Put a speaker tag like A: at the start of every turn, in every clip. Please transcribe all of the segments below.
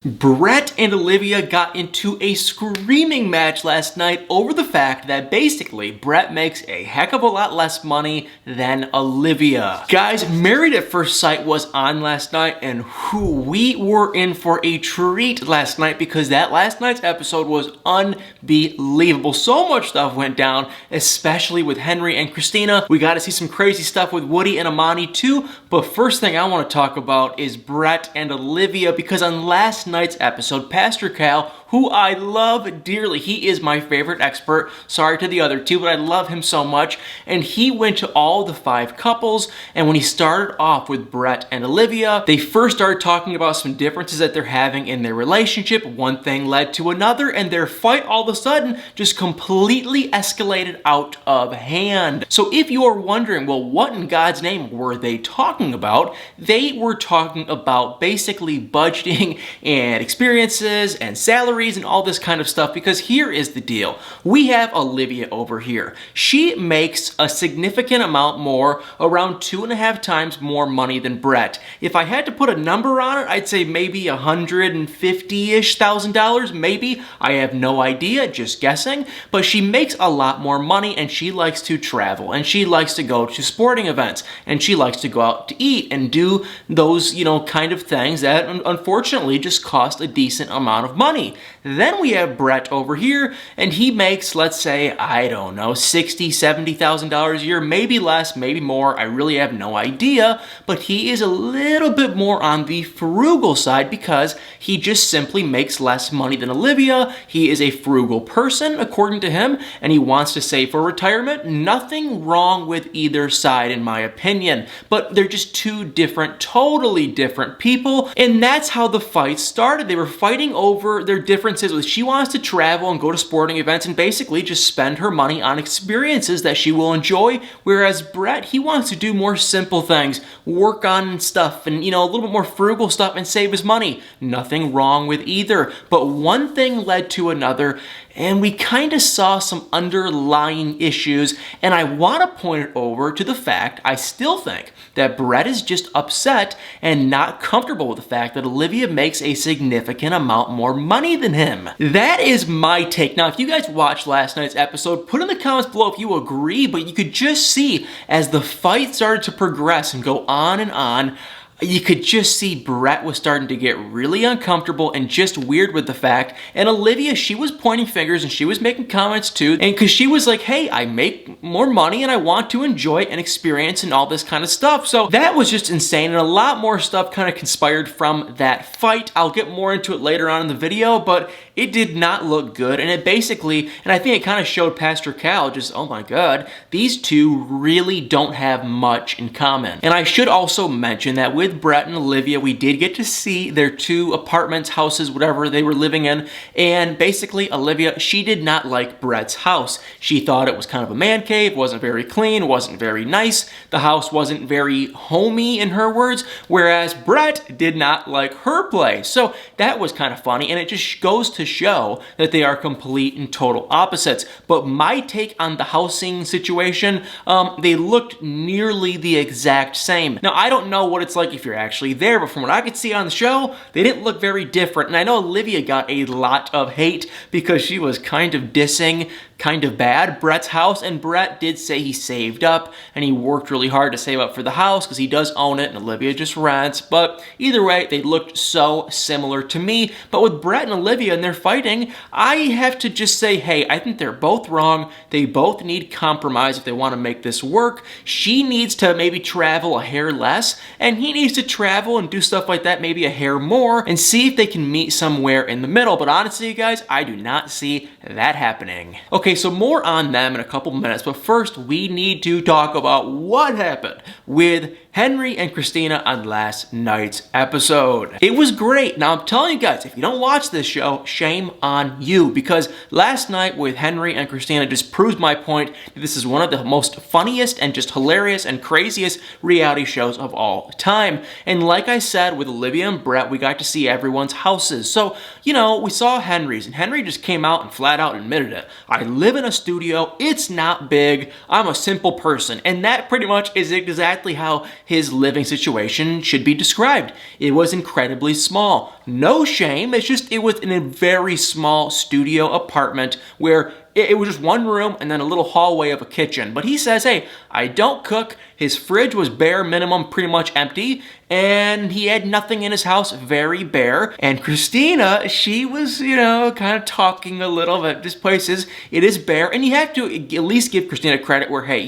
A: Brett and Olivia got into a screaming match last night over the fact that basically Brett makes a heck of a lot less money than Olivia. Guys, Married at First Sight was on last night, and we were in for a treat last night because that last night's episode was unbelievable. So much stuff went down, especially with Henry and Christina. We got to see some crazy stuff with Woody and Amani too, but first thing I want to talk about is Brett and Olivia, because on last night's episode, Pastor Cal, who I love dearly, he is my favorite expert, sorry to the other two, but I love him so much, and he went to all the 5 couples, and when he started off with Brett and Olivia, they first started talking about some differences that they're having in their relationship. One thing led to another, and their fight all of a sudden just completely escalated out of hand. So if you are wondering, well, what in God's name were they talking about? They were talking about basically budgeting and experiences and salaries and all this kind of stuff, because here is the deal. We have Olivia over here. She makes a significant amount more, around 2.5 times more money than Brett. If I had to put a number on it, I'd say maybe $150,000, maybe. I have no idea, just guessing. But she makes a lot more money, and she likes to travel, and she likes to go to sporting events, and she likes to go out to eat and do those, kind of things that unfortunately just cost a decent amount of money. Then we have Brett over here, and he makes, let's say, I don't know, $60,000, $70,000 a year, maybe less, maybe more, I really have no idea, but he is a little bit more on the frugal side because he just simply makes less money than Olivia. He is a frugal person, according to him, and he wants to save for retirement. Nothing wrong with either side, in my opinion, but they're just two different, totally different people, and that's how the fight started. They were fighting over their differences. She wants to travel and go to sporting events and basically just spend her money on experiences that she will enjoy, whereas Brett, he wants to do more simple things, work on stuff and, a little bit more frugal stuff and save his money. Nothing wrong with either, but one thing led to another, and we kind of saw some underlying issues, and I want to point it over to the fact I still think that Brett is just upset and not comfortable with the fact that Olivia makes a significant amount more money than him. That is my take. Now, if you guys watched last night's episode, put in the comments below if you agree, but you could just see as the fight started to progress and go on and on, you could just see Brett was starting to get really uncomfortable and just weird with the fact, and Olivia, she was pointing fingers and she was making comments too, and because she was like, hey, I make more money and I want to enjoy and experience and all this kind of stuff. So that was just insane, and a lot more stuff kind of conspired from that fight. I'll get more into it later on in the video, but it did not look good, and it basically, and I think it kind of showed Pastor Cal just, oh my god, these two really don't have much in common. And I should also mention that with Brett and Olivia, we did get to see their 2 apartments, houses, whatever they were living in, and basically Olivia, she did not like Brett's house. She thought it was kind of a man cave, wasn't very clean, wasn't very nice, the house wasn't very homey in her words, whereas Brett did not like her place. So that was kind of funny, and it just goes to show that they are complete and total opposites. But my take on the housing situation, they looked nearly the exact same. Now, I don't know what it's like if you're actually there, but from what I could see on the show, they didn't look very different. And I know Olivia got a lot of hate because she was kind of dissing kind of bad Brett's house, and Brett did say he saved up and he worked really hard to save up for the house because he does own it and Olivia just rents. But either way, they looked so similar to me. But with Brett and Olivia and their fighting, I have to just say, hey, I think they're both wrong. They both need compromise if they want to make this work. She needs to maybe travel a hair less, and he needs to travel and do stuff like that maybe a hair more, and see if they can meet somewhere in the middle. But honestly, you guys, I do not see that happening. Okay, so more on them in a couple minutes, but first we need to talk about what happened with Henry and Christina on last night's episode. It was great. Now, I'm telling you guys, if you don't watch this show, shame on you, because last night with Henry and Christina just proves my point that this is one of the most funniest and just hilarious and craziest reality shows of all time. And like I said, with Olivia and Brett, we got to see everyone's houses. So, we saw Henry's, and Henry just came out and flat out admitted it. I live in a studio. It's not big. I'm a simple person. And that pretty much is exactly how his living situation should be described. It was incredibly small. No shame, it's just it was in a very small studio apartment where it was just one room and then a little hallway of a kitchen. But he says, hey, I don't cook. His fridge was bare minimum, pretty much empty. And he had nothing in his house, very bare. And Christina, she was, kind of talking a little bit. This place it is bare. And you have to at least give Christina credit where, hey,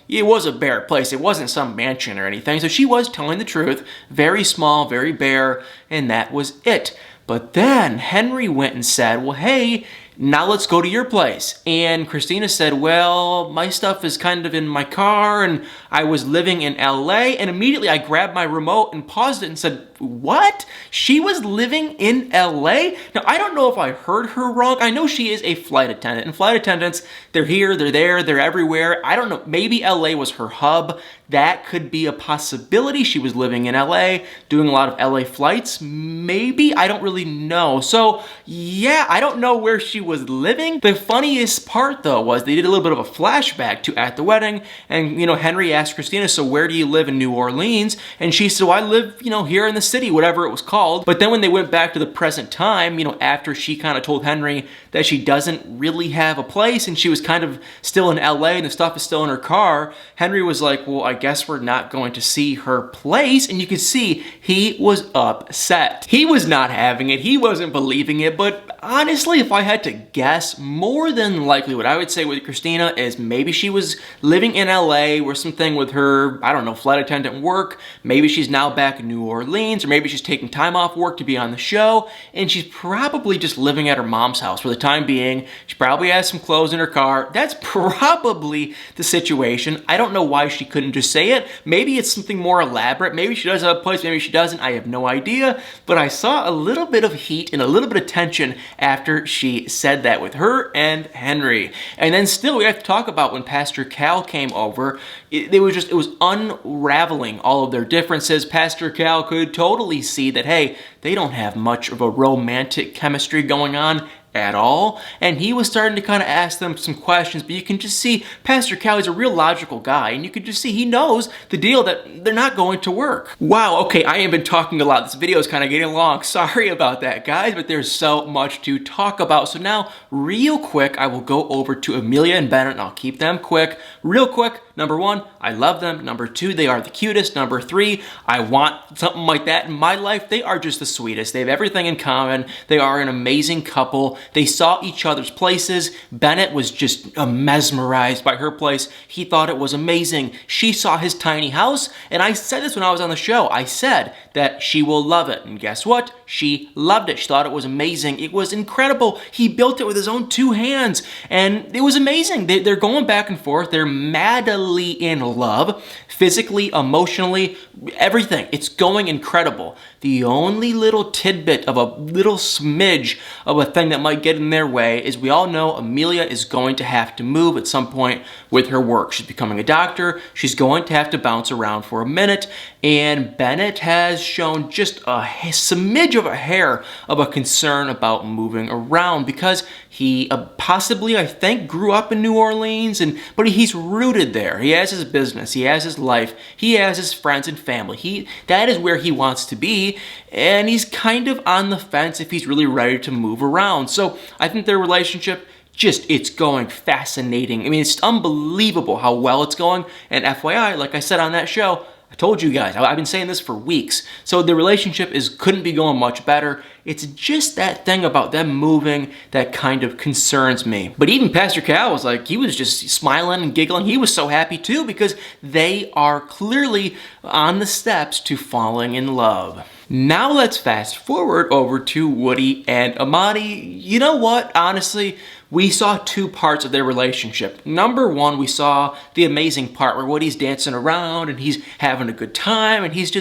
A: it was a bare place. It wasn't some mansion or anything. So she was telling the truth. Very small, very bare. And that was it. But then Henry went and said, well, hey, now let's go to your place. And Christina said, well, my stuff is kind of in my car and I was living in LA. And immediately I grabbed my remote and paused it and said, what? She was living in LA? Now, I don't know if I heard her wrong. I know she is a flight attendant. And flight attendants, they're here, they're there, they're everywhere. I don't know. Maybe LA was her hub. That could be a possibility. She was living in LA, doing a lot of LA flights. Maybe. I don't really know. So, yeah, I don't know where she was living. The funniest part, though, was they did a little bit of a flashback to at the wedding. And, Henry asked Christina, so where do you live in New Orleans? And she said, well, I live, here in the city, whatever it was called. But then when they went back to the present time, after she kind of told Henry that she doesn't really have a place and she was kind of still in LA and the stuff is still in her car, Henry was like, well, I guess we're not going to see her place. And you could see he was upset. He was not having it. He wasn't believing it. But honestly, if I had to guess, more than likely what I would say with Christina is maybe she was living in LA or something with her, I don't know, flight attendant work. Maybe she's now back in New Orleans, or maybe she's taking time off work to be on the show, and she's probably just living at her mom's house for the time being. She probably has some clothes in her car. That's probably the situation. I don't know why she couldn't just say it. Maybe it's something more elaborate. Maybe she does have a place, maybe she doesn't. I have no idea. But I saw a little bit of heat and a little bit of tension after she said that with her and Henry. And then still we have to talk about when Pastor Cal came over. It was unraveling all of their differences. Pastor Cal could totally see that, hey, they don't have much of a romantic chemistry going on at all. And he was starting to kind of ask them some questions, but you can just see Pastor Cal is a real logical guy, and you can just see he knows the deal that they're not going to work. Wow, okay, I have been talking a lot. This video is kind of getting long. Sorry about that, guys, but there's so much to talk about. So now, real quick, I will go over to Amelia and Bennett, and I'll keep them quick. Real quick, number one, I love them. Number two, they are the cutest. Number three, I want something like that in my life. They are just the sweetest. They have everything in common. They are an amazing couple. They saw each other's places. Bennett was just mesmerized by her place. He thought it was amazing. She saw his tiny house, and I said this when I was on the show. I said that she will love it, and guess what? She loved it. She thought it was amazing. It was incredible. He built it with his own 2 hands, and it was amazing. They're going back and forth. They're madly in love, physically, emotionally, everything. It's going incredible. The only little tidbit of a little smidge of a thing that might get in their way is we all know Amelia is going to have to move at some point with her work. She's becoming a doctor. She's going to have to bounce around for a minute. And Bennett has shown just a smidge of a hair of a concern about moving around because he possibly, I think, grew up in New Orleans, but he's rooted there. He has his business. He has his life. He has his friends and family. That is where he wants to be, and he's kind of on the fence if he's really ready to move around. So I think their relationship, it's going fascinating. I mean, it's unbelievable how well it's going. And FYI, like I said on that show, I told you guys, I've been saying this for weeks. So the relationship couldn't be going much better. It's just that thing about them moving that kind of concerns me. But even Pastor Cal was like, he was just smiling and giggling. He was so happy too because they are clearly on the steps to falling in love. Now let's fast forward over to Woody and Amani. You know what? Honestly, we saw 2 parts of their relationship. Number one, we saw the amazing part where Woody's dancing around and he's having a good time, and he's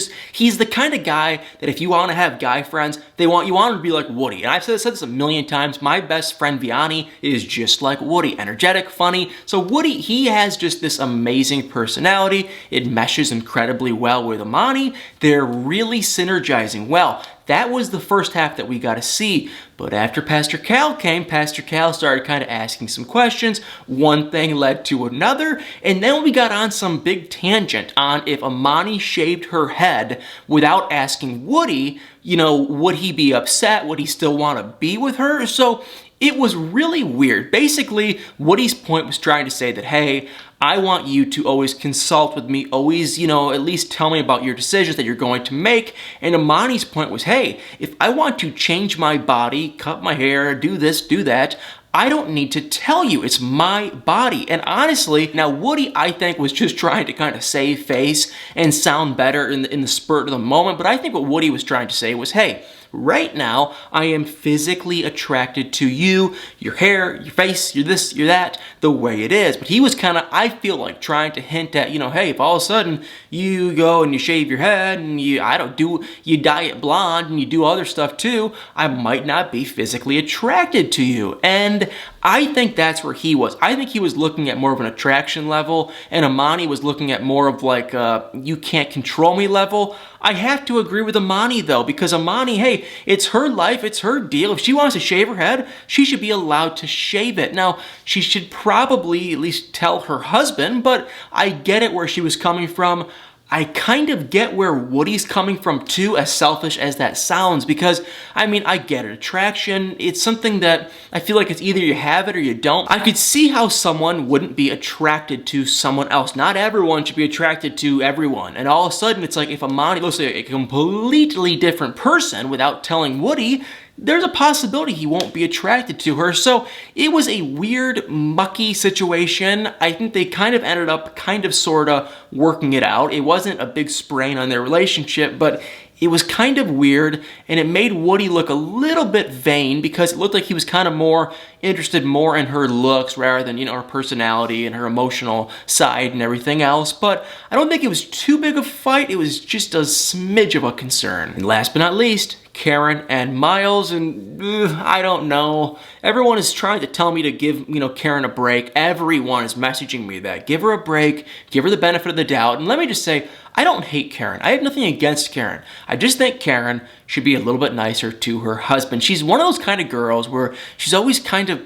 A: the kind of guy that if you want to have guy friends, you want him to be like Woody. And I've said this a million times. My best friend Vianney is just like Woody, energetic, funny. So Woody, he has just this amazing personality. It meshes incredibly well with Amani. They're really synergizing well. That was the first half that we got to see. But after Pastor Cal came, Pastor Cal started kind of asking some questions. One thing led to another, and then we got on some big tangent on if Amani shaved her head without asking Woody, would he be upset? Would he still want to be with her? So it was really weird. Basically, Woody's point was trying to say that, hey, I want you to always consult with me, always, at least tell me about your decisions that you're going to make. And Amani's point was, hey, if I want to change my body, cut my hair, do this, do that, I don't need to tell you. It's my body. And honestly, now Woody, I think, was just trying to kind of save face and sound better in the spurt of the moment. But I think what Woody was trying to say was, hey, right now, I am physically attracted to you, your hair, your face, your this, your that, the way it is. But he was kind of, I feel like, trying to hint at, hey, if all of a sudden you go and you shave your head and you dye it blonde and you do other stuff too, I might not be physically attracted to you. And I think that's where he was. I think he was looking at more of an attraction level, and Amani was looking at more of like you can't control me level. I have to agree with Amani though, because Amani, hey, it's her life, it's her deal. If she wants to shave her head, she should be allowed to shave it. Now, she should probably at least tell her husband, but I get it where she was coming from. I kind of get where Woody's coming from too, as selfish as that sounds, because, I get it. Attraction, it's something that I feel like it's either you have it or you don't. I could see how someone wouldn't be attracted to someone else. Not everyone should be attracted to everyone. And all of a sudden, it's like if Amani looks like a completely different person without telling Woody, there's a possibility he won't be attracted to her. So it was a weird, mucky situation. I think they kind of ended up sort of working it out. It wasn't a big sprain on their relationship, but it was kind of weird, and it made Woody look a little bit vain because it looked like he was kind of more interested in her looks rather than, her personality and her emotional side and everything else. But I don't think it was too big a fight. It was just a smidge of a concern. And last but not least, Karen and Miles, and I don't know. Everyone is trying to tell me to give, Karen a break. Everyone is messaging me that. Give her a break, give her the benefit of the doubt. And let me just say, I don't hate Karen. I have nothing against Karen. I just think Karen should be a little bit nicer to her husband. She's one of those kind of girls where she's always kind of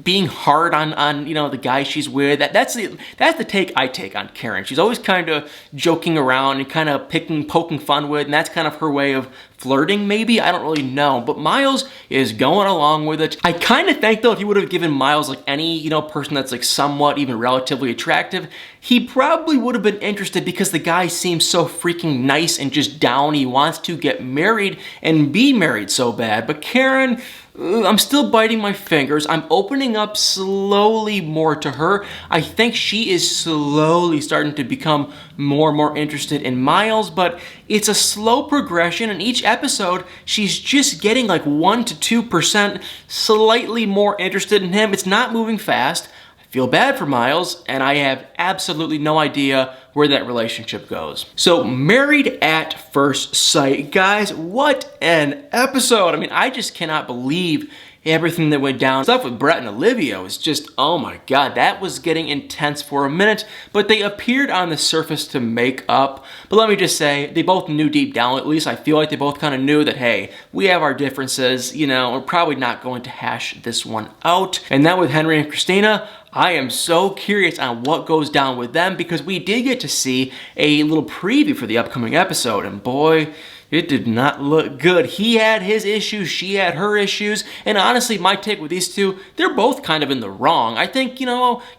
A: being hard on the guy she's with. That's the take I take on Karen. She's always kind of joking around and kind of poking fun with, and that's kind of her way of flirting, maybe? I don't really know. But Miles is going along with it. I kind of think, though, if he would have given Miles like any, person that's like somewhat even relatively attractive, he probably would have been interested because the guy seems so freaking nice and just down. He wants to get married and be married so bad. But Karen, I'm still biting my fingers. I'm opening up slowly more to her. I think she is slowly starting to become more and more interested in Miles, but it's a slow progression, and each episode, she's just getting like 1 to 2% slightly more interested in him. It's not moving fast. I feel bad for Miles, and I have absolutely no idea where that relationship goes. So, Married at First Sight. Guys, what an episode. I just cannot believe everything that went down. Stuff with Brett and Olivia was just, oh my God, that was getting intense for a minute, but they appeared on the surface to make up. But let me just say, they both knew deep down, at least I feel like they both kind of knew that, hey, we have our differences, we're probably not going to hash this one out. And now with Henry and Christina, I am so curious on what goes down with them because we did get to see a little preview for the upcoming episode, and boy, it did not look good. He had his issues, she had her issues, and honestly, my take with these two, they're both kind of in the wrong. I think,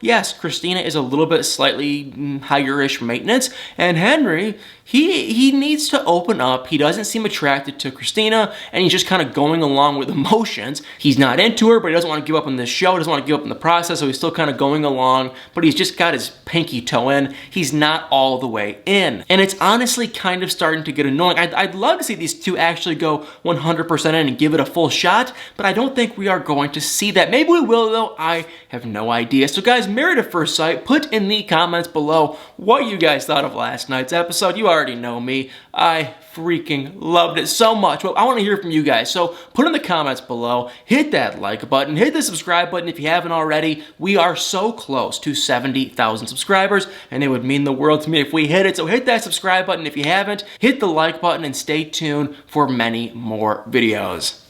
A: yes, Christina is a little bit slightly higher-ish maintenance, and Henry, he needs to open up. He doesn't seem attracted to Christina, and he's just kind of going along with emotions. He's not into her, but he doesn't want to give up on this show, doesn't want to give up on the process, so he's still kind of going along, but he's just got his pinky toe in. He's not all the way in. And it's honestly kind of starting to get annoying. I'd love to see these two actually go 100% in and give it a full shot, but I don't think we are going to see that. Maybe we will, though. I have no idea. So guys, Married at First Sight, put in the comments below what you guys thought of last night's episode. You already know me. I freaking loved it so much. Well, I want to hear from you guys, so put in the comments below, hit that like button, hit the subscribe button if you haven't already. We are so close to 70,000 subscribers, and it would mean the world to me if we hit it, so hit that subscribe button if you haven't, hit the like button, and stay tuned for many more videos.